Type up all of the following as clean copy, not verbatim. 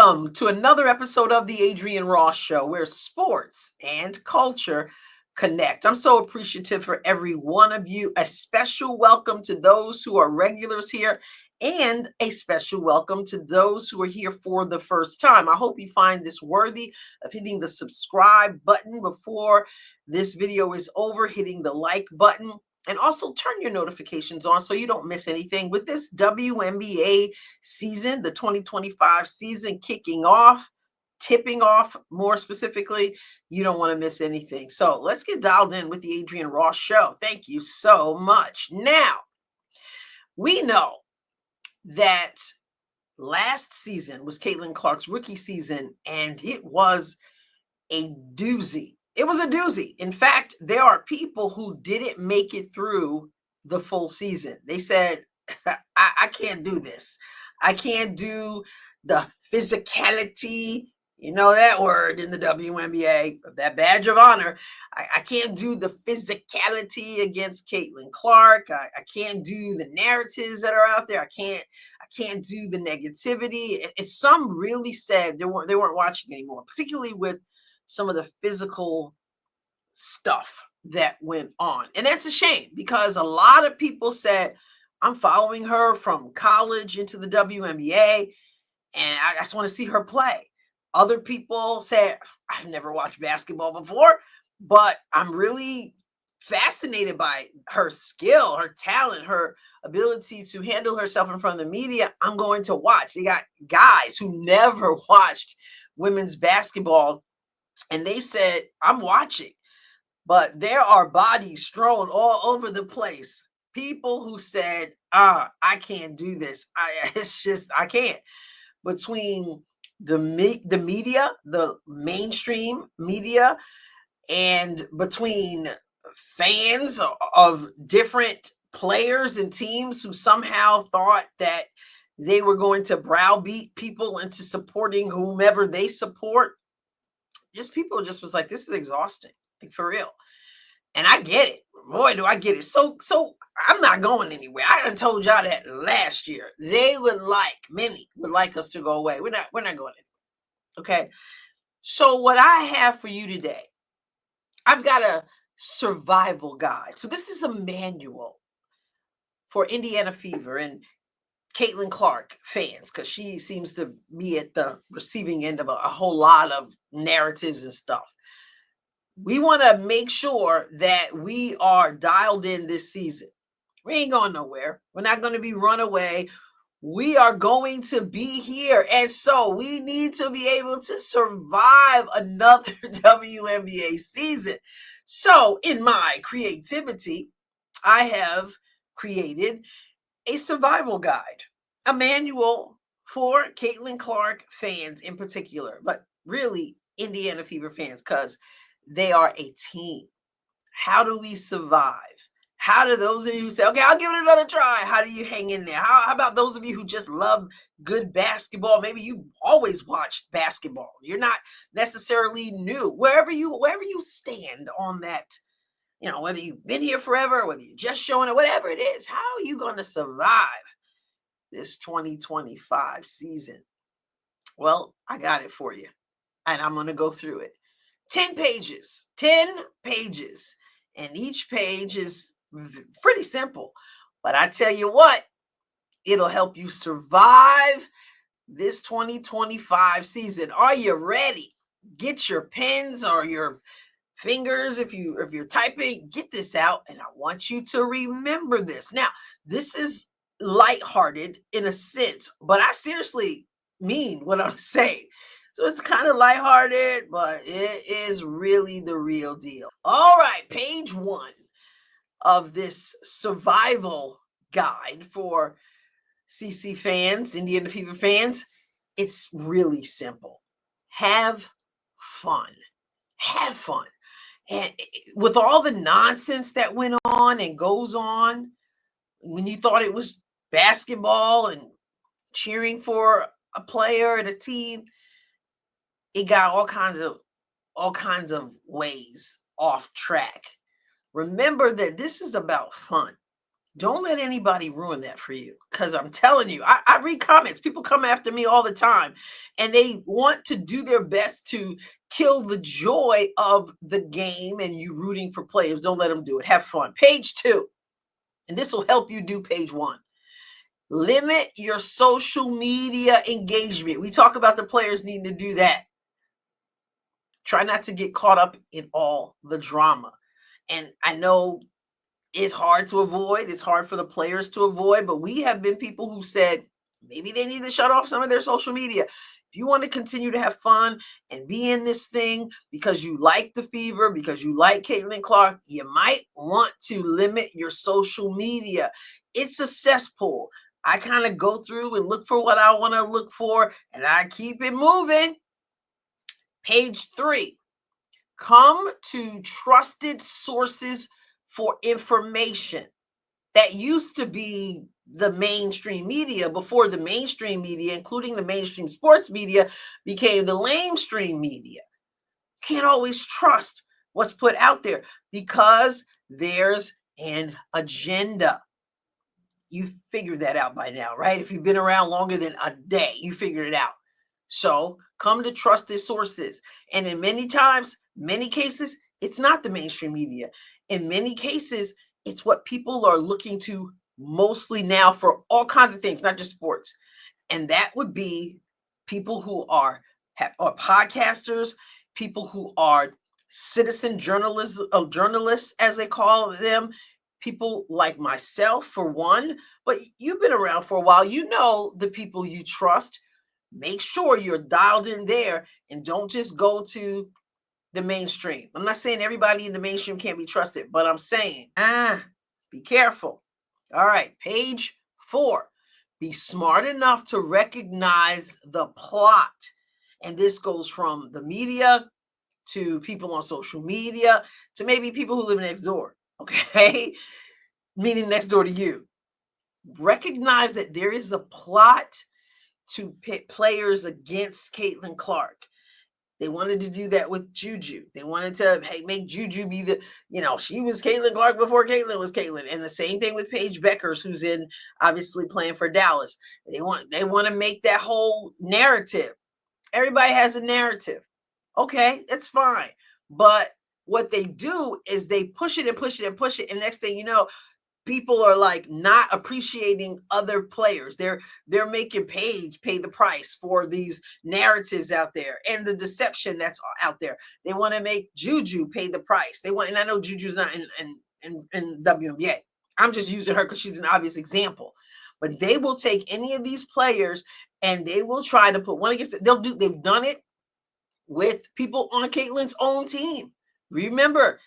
Welcome to another episode of the Adrienne Ross Show, where sports and culture connect. I'm so appreciative for every one of you. A special welcome to those who are regulars here, and a special welcome to those who are here for the first time. I hope you find this worthy of hitting the subscribe button before this video is over, hitting the like button, and also turn your notifications on so you don't miss anything. With this WNBA season, the 2025 season kicking off, tipping off more specifically, you don't want to miss anything. So let's get dialed in with the Adrienne Ross Show. Thank you so much. Now, we know that last season was Caitlin Clark's rookie season, and it was a doozy. It was a doozy. In fact, there are people who didn't make it through the full season. They said, I can't do this. I can't do the physicality, you know that word in the WNBA, that badge of honor. I can't do the physicality against Caitlin Clark. I can't do the narratives that are out there. I can't do the negativity. And some really said they weren't watching anymore, particularly with some of the physical stuff that went on. And that's a shame, because a lot of people said, I'm following her from college into the WNBA, and I just want to see her play. Other people said, I've never watched basketball before, but I'm really fascinated by her skill, her talent, her ability to handle herself in front of the media. I'm going to watch. They got guys who never watched women's basketball, and they said, I'm watching. But there are bodies strewn all over the place. People who said, I can't do this. I can't. Between the media, the mainstream media, and between fans of different players and teams who somehow thought that they were going to browbeat people into supporting whomever they support, people just was like, this is exhausting, like, for real. And I get it. Boy, do I get it. So I'm not going anywhere. I done told y'all that last year. Many would like us to go away. We're not going anywhere. Okay. So what I have for you today, I've got a survival guide. So this is a manual for Indiana Fever and Caitlin Clark fans, because she seems to be at the receiving end of a whole lot of narratives and stuff. We want to make sure that we are dialed in this season. We ain't going nowhere. We're not going to be run away. We are going to be here. And so we need to be able to survive another WNBA season. So in my creativity, I have created a survival guide, a manual for Caitlin Clark fans in particular, but really Indiana Fever fans, because they are a team. How do we survive? How do those of you who say, okay, I'll give it another try, how do you hang in there? How about those of you who just love good basketball? Maybe you always watched basketball. You're not necessarily new. Wherever you stand on that, whether you've been here forever, whether you're just showing it, whatever it is, how are you going to survive this 2025 season? Well, I got it for you, and I'm going to go through it. 10 pages, and each page is pretty simple, but I tell you what, it'll help you survive this 2025 season. Are you ready? Get your pens or your fingers, if you're typing, get this out, and I want you to remember this. Now, this is lighthearted in a sense, but I seriously mean what I'm saying. So it's kind of lighthearted, but it is really the real deal. All right, page 1 of this survival guide for CC fans, Indiana Fever fans. It's really simple. Have fun. Have fun. And with all the nonsense that went on and goes on, when you thought it was basketball and cheering for a player and a team, it got all kinds of ways off track. Remember that this is about fun. Don't let anybody ruin that for you. Because I'm telling you, I read comments. People come after me all the time and they want to do their best to kill the joy of the game and you rooting for players. Don't let them do it. Have fun. Page 2, and this will help you do page 1. Limit your social media engagement. We talk about the players needing to do that. Try not to get caught up in all the drama. And I know it's hard to avoid. It's hard for the players to avoid, but we have been people who said maybe they need to shut off some of their social media. If you want to continue to have fun and be in this thing because you like the Fever, because you like Caitlin Clark, you might want to limit your social media. It's a cesspool. I kind of go through and look for what I want to look for, and I keep it moving. Page 3. Come to trusted sources for information. That used to be the mainstream media before the mainstream media, including the mainstream sports media, became the lamestream media. Can't always trust what's put out there because there's an agenda. You figured that out by now, right? If you've been around longer than a day, you figured it out. So come to trusted sources. And in many cases, it's not the mainstream media. In many cases, it's what people are looking to mostly now for all kinds of things, not just sports. And that would be people who are podcasters, people who are citizen journalists, as they call them, people like myself, for one. But you've been around for a while. You know the people you trust. Make sure you're dialed in there and don't just go to the mainstream. I'm not saying everybody in the mainstream can't be trusted, but I'm saying, be careful. All right, page 4. Be smart enough to recognize the plot. And this goes from the media to people on social media to maybe people who live next door, okay? Meaning next door to you. Recognize that there is a plot to pit players against Caitlin Clark. They wanted to do that with Juju. They wanted to make Juju be she was Caitlin Clark before Caitlin was Caitlin. And the same thing with Paige Beckers, who's obviously playing for Dallas. They want to make that whole narrative. Everybody has a narrative. Okay, that's fine. But what they do is they push it and push it and push it. And next thing you know, people are like not appreciating other players. They're making Paige pay the price for these narratives out there and the deception that's out there. They want to make Juju pay the price. And I know Juju's not in WNBA. I'm just using her because she's an obvious example. But they will take any of these players and they will try to put one against it. They've done it with people on Caitlin's own team. Remember,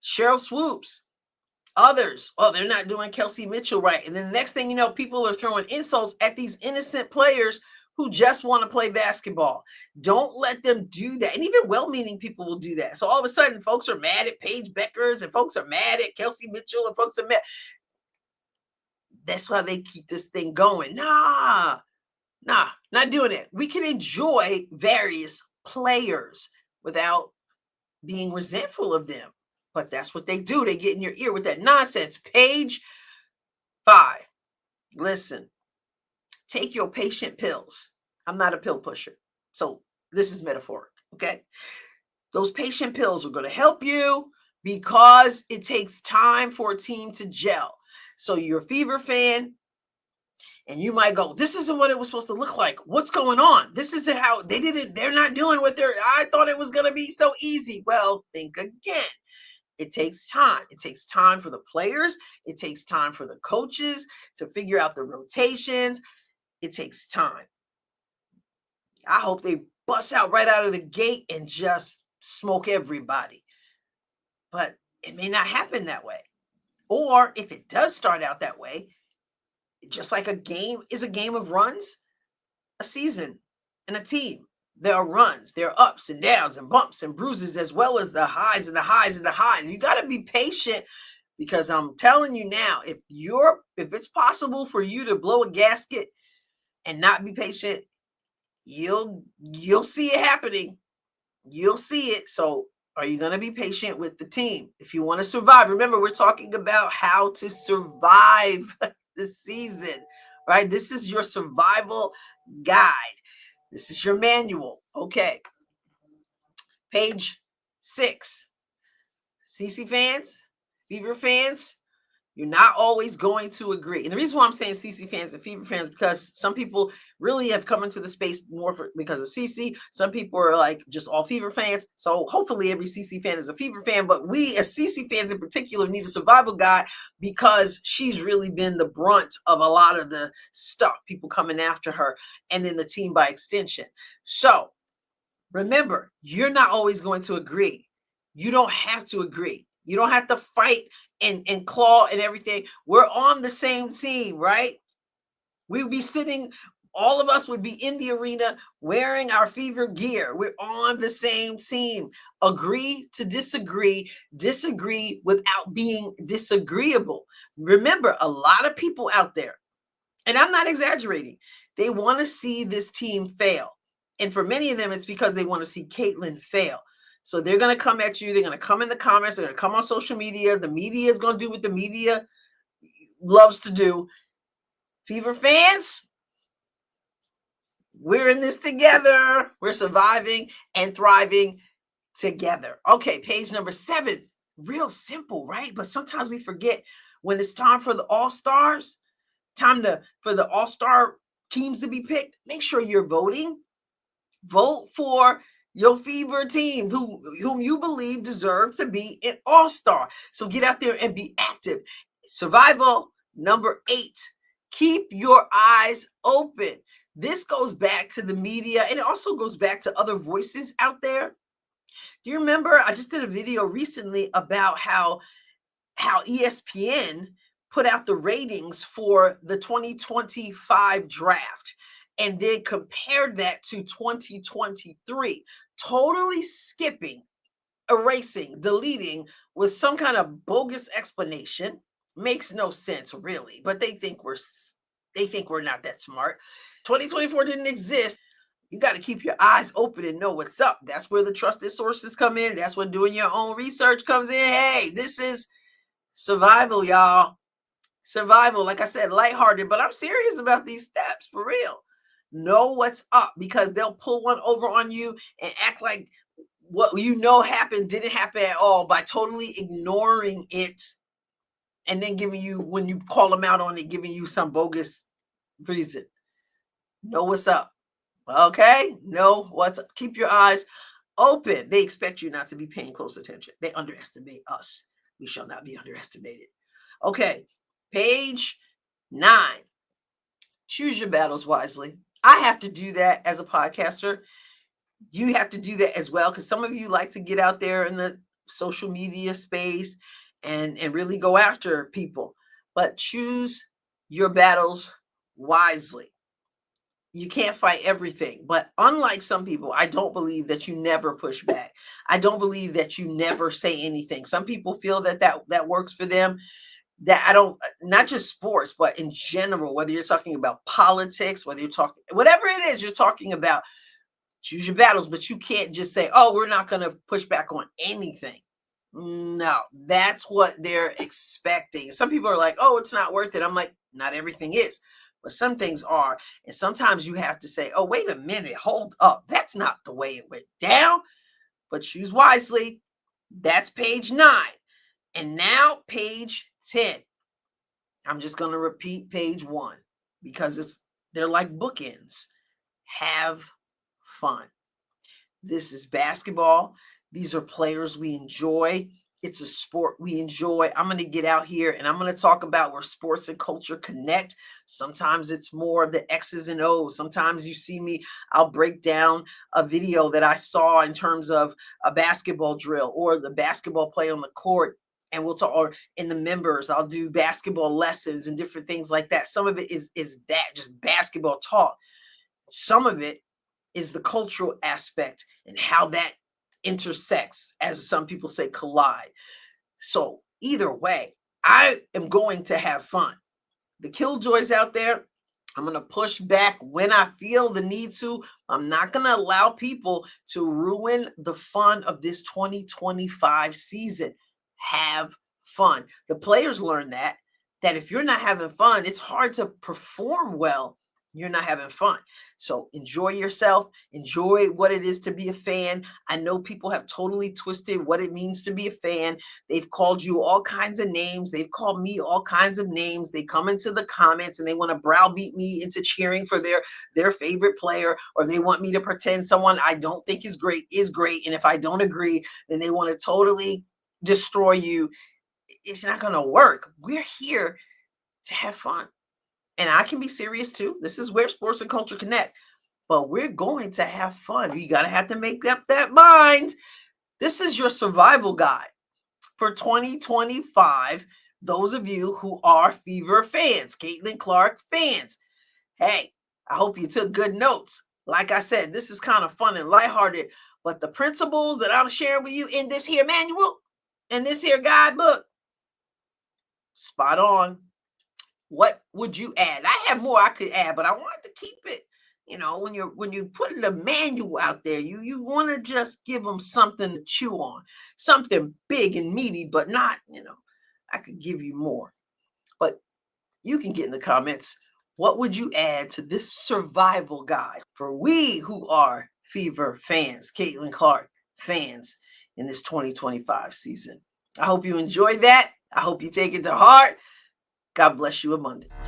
Cheryl Swoops, others, they're not doing Kelsey Mitchell right. And then the next thing you know, people are throwing insults at these innocent players who just want to play basketball. Don't let them do that. And even well-meaning people will do that. So all of a sudden, folks are mad at Paige Beckers and folks are mad at Kelsey Mitchell and folks are mad. That's why they keep this thing going. Nah, not doing it. We can enjoy various players without being resentful of them. But that's what they do. They get in your ear with that nonsense. Page 5. Listen, take your patient pills. I'm not a pill pusher. So this is metaphoric, okay? Those patient pills are going to help you because it takes time for a team to gel. So you're a Fever fan, and you might go, this isn't what it was supposed to look like. What's going on? This isn't how they did it. They're not doing what I thought it was going to be so easy. Well, think again. It takes time. It takes time for the players. It takes time for the coaches to figure out the rotations. It takes time. I hope they bust out right out of the gate and just smoke everybody. But it may not happen that way. Or if it does start out that way, just like a game is a game of runs, a season and a team. There are runs, there are ups and downs and bumps and bruises, as well as the highs and the highs and the highs. You got to be patient because I'm telling you now, if it's possible for you to blow a gasket and not be patient, you'll see it happening. You'll see it. So Are you going to be patient with the team? If you want to survive, remember, we're talking about how to survive the season, right? This is your survival guide. This is your manual. Okay. Page 6. CC fans, Fever fans, you're not always going to agree. And the reason why I'm saying CC fans and Fever fans, because some people really have come into the space more because of CC. Some people are like just all Fever fans. So hopefully every CC fan is a Fever fan. But we as CC fans in particular need a survival guide because she's really been the brunt of a lot of the stuff, people coming after her, and then the team by extension. So remember, you're not always going to agree. You don't have to agree. You don't have to fight and claw and everything. We're on the same team, right? We'd be sitting, all of us would be in the arena wearing our Fever gear. We're on the same team. Agree to disagree, disagree without being disagreeable. Remember, a lot of people out there, and I'm not exaggerating, they want to see this team fail. And for many of them, it's because they want to see Caitlin fail. So they're going to come at you. They're going to come in the comments. They're going to come on social media. The media is going to do what the media loves to do. Fever fans, we're in this together. We're surviving and thriving together. Okay, page number 7. Real simple, right? But sometimes we forget when it's time for the All-Stars, for the All-Star teams to be picked. Make sure you're voting. Vote for your Fever team, whom you believe deserve to be an all-star. So get out there and be active. Survival number 8. Keep your eyes open. This goes back to the media, and it also goes back to other voices out there. Do you remember? I just did a video recently about how ESPN put out the ratings for the 2025 draft and then compared that to 2023, totally skipping, erasing, deleting with some kind of bogus explanation. Makes no sense really, but they think we're not that smart. 2024 didn't exist. You got to keep your eyes open and know what's up. That's where the trusted sources come in. That's where doing your own research comes in. Hey, this is survival, y'all. Survival, like I said, lighthearted, but I'm serious about these steps for real. Know what's up because they'll pull one over on you and act like what you know happened didn't happen at all by totally ignoring it and then giving you, when you call them out on it, giving you some bogus reason. Know what's up. Okay? Know what's up. Keep your eyes open. They expect you not to be paying close attention. They underestimate us. We shall not be underestimated. Okay, page 9. Choose your battles wisely. I have to do that as a podcaster. You have to do that as well because some of you like to get out there in the social media space and really go after people. But choose your battles wisely. You can't fight everything. But unlike some people, I don't believe that you never push back. I don't believe that you never say anything. Some people feel that works for them. That I don't, not just sports, but in general, whether you're talking about politics, whether you're talking, whatever it is you're talking about, choose your battles, but you can't just say, oh, we're not going to push back on anything. No, that's what they're expecting. Some people are like, oh, it's not worth it. I'm like, not everything is, but some things are. And sometimes you have to say, oh, wait a minute, hold up. That's not the way it went down, but choose wisely. That's page 9. And now page 10. I'm just going to repeat page 1 because they're like bookends. Have fun. This is basketball. These are players we enjoy. It's a sport we enjoy. I'm going to get out here and I'm going to talk about where sports and culture connect. Sometimes it's more of the X's and O's. Sometimes you see me, I'll break down a video that I saw in terms of a basketball drill or the basketball play on the court. And we'll talk, or in the members, I'll do basketball lessons and different things like that. Some of it is that just basketball talk. Some of it is the cultural aspect and how that intersects, as some people say, collide. So either way, I am going to have fun. The killjoys out there, I'm going to push back when I feel the need to. I'm not going to allow people to ruin the fun of this 2025 season. Have fun. The players learn that if you're not having fun, it's hard to perform well. You're not having fun. So enjoy yourself. Enjoy what it is to be a fan. I know people have totally twisted what it means to be a fan. They've called you all kinds of names. They've called me all kinds of names. They come into the comments and they want to browbeat me into cheering for their favorite player, or they want me to pretend someone I don't think is great. And if I don't agree, then they want to totally destroy you. It's not going to work. We're here to have fun. And I can be serious too. This is where sports and culture connect. But we're going to have fun. You got to have to make up that mind. This is your survival guide for 2025. Those of you who are Fever fans, Caitlin Clark fans. Hey, I hope you took good notes. Like I said, this is kind of fun and lighthearted. But the principles that I'm sharing with you in this here manual, in this here guidebook, spot on. What would you add? I have more I could add, but I wanted to keep it. When you put the manual out there, you want to just give them something to chew on, something big and meaty, but not, I could give you more. But you can get in the comments. What would you add to this survival guide for we who are Fever fans, Caitlin Clark fans in this 2025 season? I hope you enjoyed that. I hope you take it to heart. God bless you abundantly.